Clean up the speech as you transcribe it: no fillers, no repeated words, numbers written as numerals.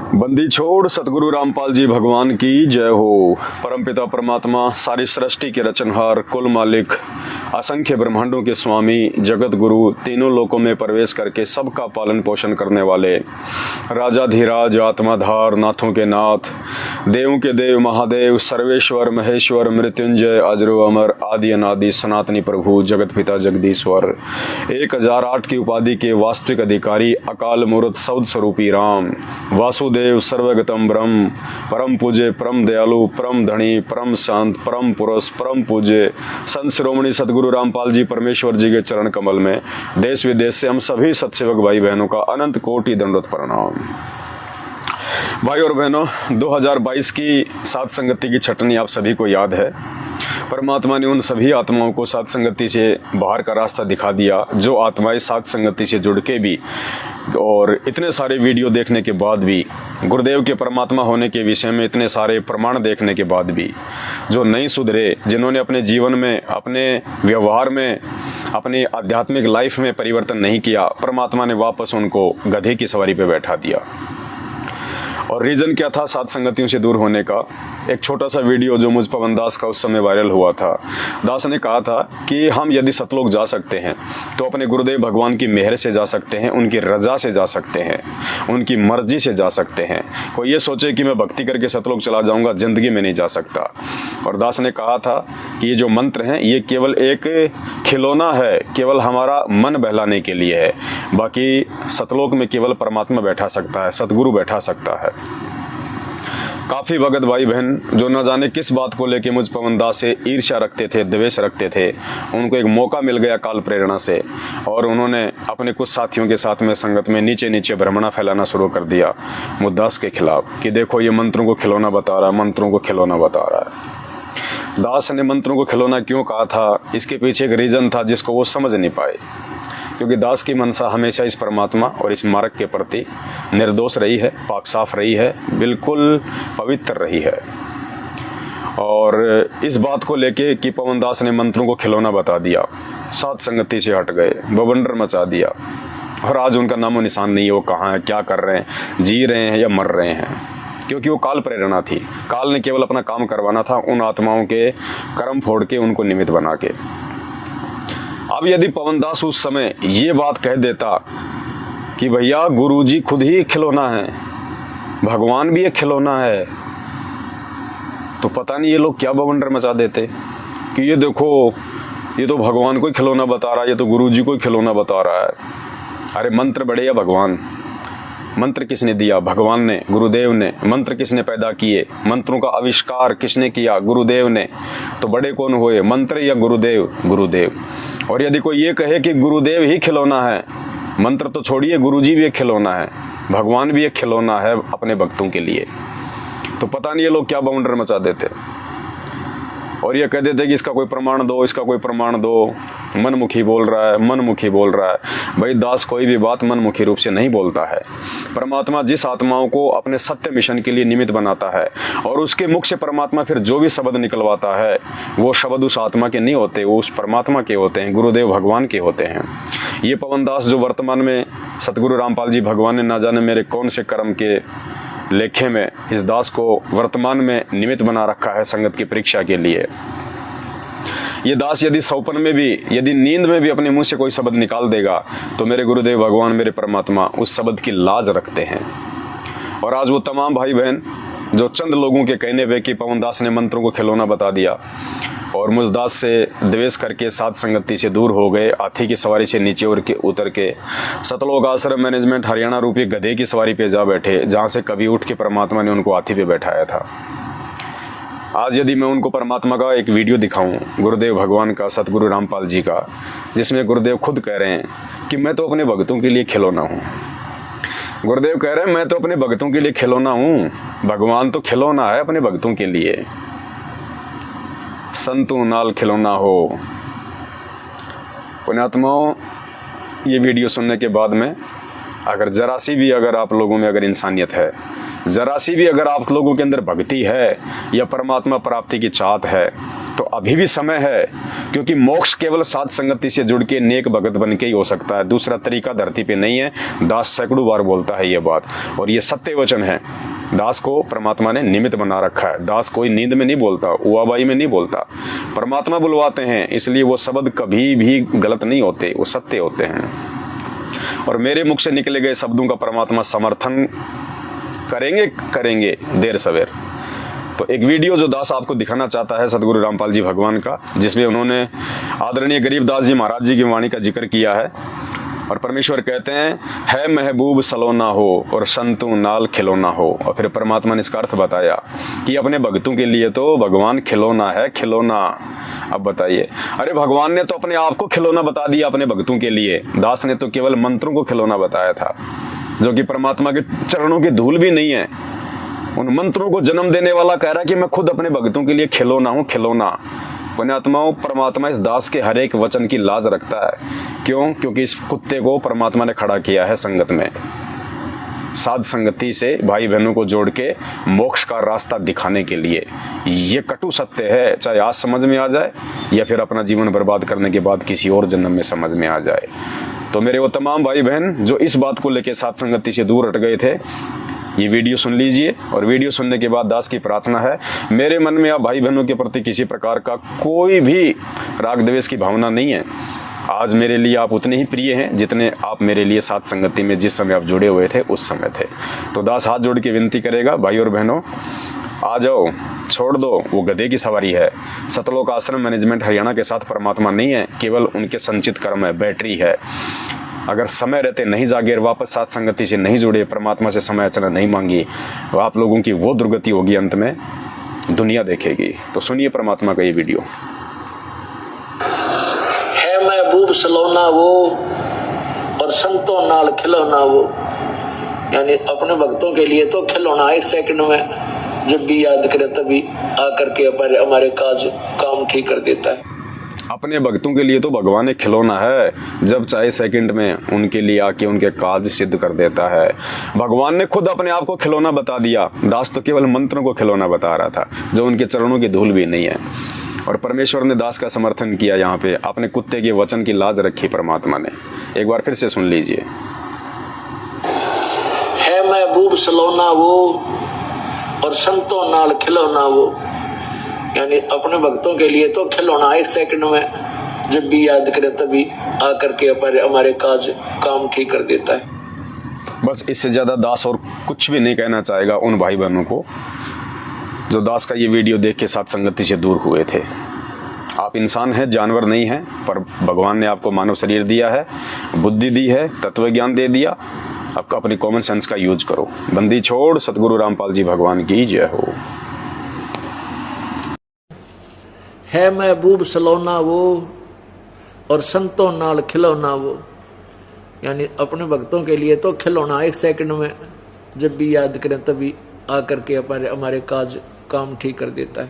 बंदी छोड़ सतगुरु रामपाल जी भगवान की जय हो। परमपिता परमात्मा, सारी सृष्टि के रचनहार, कुल मालिक, असंख्य ब्रह्मांडों के स्वामी, जगत गुरु, तीनों लोकों में प्रवेश करके सबका पालन पोषण करने वाले राजाधिराज, आत्माधार, नाथों के नाथ, देवों के देव, महादेव, सर्वेश्वर, महेश्वर, मृत्युंजय, अजरो अमर, आदि अनादि, सनातनी प्रभु, जगत पिता जगदीश्वर, 1008 की उपाधि के वास्तविक अधिकारी, अकाल मूर्त सौद स्वरूपी राम, वासुदेव, सर्वगतम ब्रह्म, परम पूज्य, परम दयालु, परम धनी, परम शांत, परम पुरुष, परम पूज्य संत शिरोमणि सतगुरु रामपाल जी परमेश्वर जी के चरण कमल में देश विदेश से हम सभी सत्सेवक भाई बहनों का अनंत कोटि दंडवत प्रणाम। भाई और बहनों, 2022 की सात संगति की छटनी आप सभी को याद है। परमात्मा ने उन सभी आत्माओं को सात संगति से बाहर का रास्ता दिखा दिया जो आत्माएं सात संगति से जुड़ के भी और इतने सारे वीडियो देखने के बाद भी, गुरुदेव के परमात्मा होने के विषय में इतने सारे प्रमाण देखने के बाद भी जो नहीं सुधरे, जिन्होंने अपने जीवन में, अपने व्यवहार में, अपनी आध्यात्मिक लाइफ में परिवर्तन नहीं किया, परमात्मा ने वापस उनको गधे की सवारी पे बैठा दिया। और रीज़न क्या था सात संगतियों से दूर होने का? एक छोटा सा वीडियो जो मुझ पवन दास का उस समय वायरल हुआ था। दास ने कहा था कि हम यदि सतलोक जा सकते हैं तो अपने गुरुदेव भगवान की मेहर से जा सकते हैं, उनकी रजा से जा सकते हैं, उनकी मर्जी से जा सकते हैं। कोई ये सोचे कि मैं भक्ति करके सतलोक चला जाऊंगा, जिंदगी में नहीं जा सकता। और दास ने कहा था कि ये जो मंत्र हैं ये केवल एक खिलौना है, केवल हमारा मन बहलाने के लिए है। बाकी सतलोक में केवल परमात्मा बैठा सकता है, सतगुरु बैठा सकता है। काफ़ी भगत भाई बहन जो न जाने किस बात को लेके मुझ पवन दास से ईर्ष्या रखते थे, द्वेष रखते थे, उनको एक मौका मिल गया काल प्रेरणा से और उन्होंने अपने कुछ साथियों के साथ में संगत में नीचे नीचे भ्रमणा फैलाना शुरू कर दिया मुद्दास के खिलाफ कि देखो ये मंत्रों को खिलौना बता रहा है, मंत्रों को खिलौना बता रहा है। दास ने मंत्रों को खिलौना क्यों कहा था, इसके पीछे एक रीज़न था जिसको वो समझ नहीं पाए, क्योंकि दास की मनसा हमेशा इस परमात्मा और इस मार्ग के प्रति निर्दोष रही है, पाक साफ रही है, बिल्कुल पवित्र रही है। और इस बात को लेके कि पवन दास ने मंत्रों को खिलौना बता दिया, सात संगति से हट गए, बवंडर मचा दिया और आज उनका नामो निशान नहीं है। वो कहाँ है, क्या कर रहे हैं, जी रहे हैं या मर रहे हैं? क्योंकि वो काल प्रेरणा थी। काल ने केवल अपना काम करवाना था, उन आत्माओं के कर्म फोड़ के उनको निमित्त बना के। अब यदि पवन दास उस समय ये बात कह देता कि भैया गुरुजी खुद ही खिलौना है, भगवान भी एक खिलौना है, तो पता नहीं ये लोग क्या बवंडर मचा देते कि ये देखो ये तो भगवान को ही खिलौना बता रहा है, ये तो गुरुजी को ही खिलौना बता रहा है। अरे मंत्र बड़े या भगवान? मंत्र किसने दिया? भगवान ने, गुरुदेव ने। मंत्र किसने पैदा किए? मंत्रों का आविष्कार किसने किया? गुरुदेव ने। तो बड़े कौन हुए, मंत्र या गुरुदेव? गुरुदेव। और यदि कोई ये कहे कि गुरुदेव ही खिलौना है, मंत्र तो छोड़िए, गुरुजी भी एक खिलौना है, भगवान भी एक खिलौना है अपने भक्तों के लिए, तो पता नहीं ये लोग क्या बाउंडर मचा देते। और ये कह देते कि इसका कोई प्रमाण दो, इसका कोई प्रमाण दो, मनमुखी बोल रहा है, मनमुखी बोल रहा है। भाई दास कोई भी बात मनमुखी रूप से नहीं बोलता है। परमात्मा जिस आत्माओं को अपने सत्य मिशन के लिए निमित्त बनाता है और उसके मुख से परमात्मा फिर जो भी शब्द निकलवाता है वो शब्द उस आत्मा के नहीं होते, वो उस परमात्मा के होते हैं, गुरुदेव भगवान के होते हैं। ये पवन दास जो वर्तमान में सतगुरु रामपाल जी भगवान ने ना जाने मेरे कौन से कर्म के लेखे में इस दास को वर्तमान में निमित्त बना रखा है संगत की परीक्षा के लिए। ये दास यदि सौपन में भी, यदि नींद में भी अपने मुंह से कोई शब्द निकाल देगा तो मेरे गुरुदेव भगवान, मेरे परमात्मा उस शब्द की लाज रखते हैं। और आज वो तमाम भाई बहन जो चंद लोगों के कहने पे कि पवन दास ने मंत्रों को खिलौना बता दिया और मुझ दास से द्वेष करके सात संगति से दूर हो गए, हाथी की सवारी से नीचे उतर के सतलोक आश्रम मैनेजमेंट हरियाणा रूपी गधे की सवारी पे जा बैठे, जहाँ से कभी उठ के परमात्मा ने उनको हाथी पे बैठाया था। आज यदि मैं उनको परमात्मा का एक वीडियो दिखाऊं, गुरुदेव भगवान का, सतगुरु रामपाल जी का, जिसमें गुरुदेव खुद कह रहे हैं कि मैं तो अपने भक्तों के लिए खिलौना हूँ। गुरुदेव कह रहे हैं मैं तो अपने भक्तों के लिए खिलौना हूँ, भगवान तो खिलौना है अपने भक्तों के लिए। संतों नाल खिलौना हो। पुण्यात्माओं, ये वीडियो सुनने के बाद में अगर जरा सी भी अगर आप लोगों में अगर इंसानियत है, जरा सी भी अगर आप लोगों के अंदर भक्ति है या परमात्मा प्राप्ति की चाहत है, तो अभी भी समय है, क्योंकि मोक्ष केवल साध संगति से जुड़ के नेक भगत बन के ही हो सकता है। दूसरा तरीका धरती पे नहीं है। दास सैकड़ों बार बोलता है ये बात, और ये सत्य वचन है। दास को परमात्मा ने निमित्त बना रखा है। दास कोई नींद में नहीं बोलता, उआबाई में नहीं बोलता, परमात्मा बुलवाते हैं, इसलिए वो शब्द कभी भी गलत नहीं होते, वो सत्य होते हैं। और मेरे मुख से निकले गए शब्दों का परमात्मा समर्थन करेंगे देर सवेर। तो एक वीडियो जो दास आपको दिखाना चाहता है सदगुरु रामपाल जी भगवान का, जिसमें उन्होंने आदरणीय गरीबदास जी महाराज जी की वाणी का जिक्र किया है। और परमेश्वर कहते हैं, है महबूब सलोना हो और संतों नाल खिलौना हो। और फिर परमात्मा ने इसका अर्थ बताया कि अपने भक्तों के लिए तो भगवान खिलौना है, खिलौना। अब बताइए, अरे भगवान ने तो अपने आप को खिलौना बता दिया अपने भक्तों के लिए। दास ने तो केवल मंत्रों को खिलौना बताया था, जो कि परमात्मा के चरणों की धूल भी नहीं है। उन मंत्रों को जन्म देने वाला कह रहा है कि मैं खुद अपने भक्तों के लिए खिलौना हूं, खिलौना। पुण्यात्माओं, परमात्मा इस दास के हर एक वचन की लाज रखता है। क्यों? क्योंकि इस कुत्ते को परमात्मा ने खड़ा किया है संगत में, साध संगति से भाई बहनों को जोड़ के मोक्ष का रास्ता दिखाने के लिए। ये कटु सत्य है, चाहे आज समझ में आ जाए या फिर अपना जीवन बर्बाद करने के बाद किसी और जन्म में समझ में आ जाए। तो मेरे वो तमाम भाई बहन जो इस बात को लेकर साध संगति से दूर हट गए थे, ये वीडियो सुन लीजिए। और वीडियो सुनने के बाद दास की प्रार्थना है, मेरे मन में आप भाई बहनों के प्रति किसी प्रकार का कोई भी राग द्वेष की भावना नहीं है। आज मेरे लिए आप उतने ही प्रिय हैं जितने आप मेरे लिए साथ संगति में जिस समय आप जुड़े हुए थे उस समय थे। तो दास हाथ जोड़ के विनती करेगा, भाई और बहनों आ जाओ, छोड़ दो वो गधे की सवारी है। सतलोक आश्रम मैनेजमेंट हरियाणा के साथ परमात्मा नहीं है, केवल उनके संचित कर्म है, बैटरी है। अगर समय रहते नहीं जागे और वापस साथ संगति से नहीं जुड़े, परमात्मा से समय याचना नहीं मांगी, तो आप लोगों की वो दुर्गति होगी, अंत में दुनिया देखेगी। तो सुनिए परमात्मा का ये वीडियो। है महबूब सलोना वो और संतों नाल खिलौना वो, यानी अपने भक्तों के लिए तो खिलौना एक सेकंड में जब भी याद करे तभी आकर के हमारे काम ठीक कर देता है। अपने भक्तों के लिए तो भगवान एक खिलौना है, जब चाहे सेकंड में उनके लिए आके उनके काज सिद्ध कर देता है। भगवान ने खुद अपने आप को खिलौना बता दिया। दास तो केवल मंत्रों को खिलौना बता रहा था, जो उनके चरणों की धूल भी नहीं है। और परमेश्वर ने दास का समर्थन किया। यहाँ पे अपने कुत्ते के वचन की लाज रखी परमात्मा ने। एक बार फिर से सुन लीजिए। है महबूब सलोना वो और संतों नाल खिलौना वो, यानी अपने भक्तों के लिए तो खिलौना एक सेकंड में जब भी याद करे तभी आकर के हमारे काम ठीक कर देता है। बस इससे ज्यादा दास और कुछ भी नहीं कहना चाहेगा उन भाई बहनों को जो दास का ये वीडियो देख के साथ संगति से दूर हुए थे। आप इंसान हैं, जानवर नहीं हैं, पर भगवान ने आपको मानव शरीर दिया है, बुद्धि दी है, तत्व ज्ञान दे दिया। आपका अपनी कॉमन सेंस का यूज करो। बंदी छोड़। सतगुरु रामपाल जी भगवान की जय हो। है महबूब सलोना वो और संतों नाल खिलौना वो, यानी अपने भक्तों के लिए तो खिलौना एक सेकंड में जब भी याद करें तभी आकर के हमारे काम ठीक कर देता है।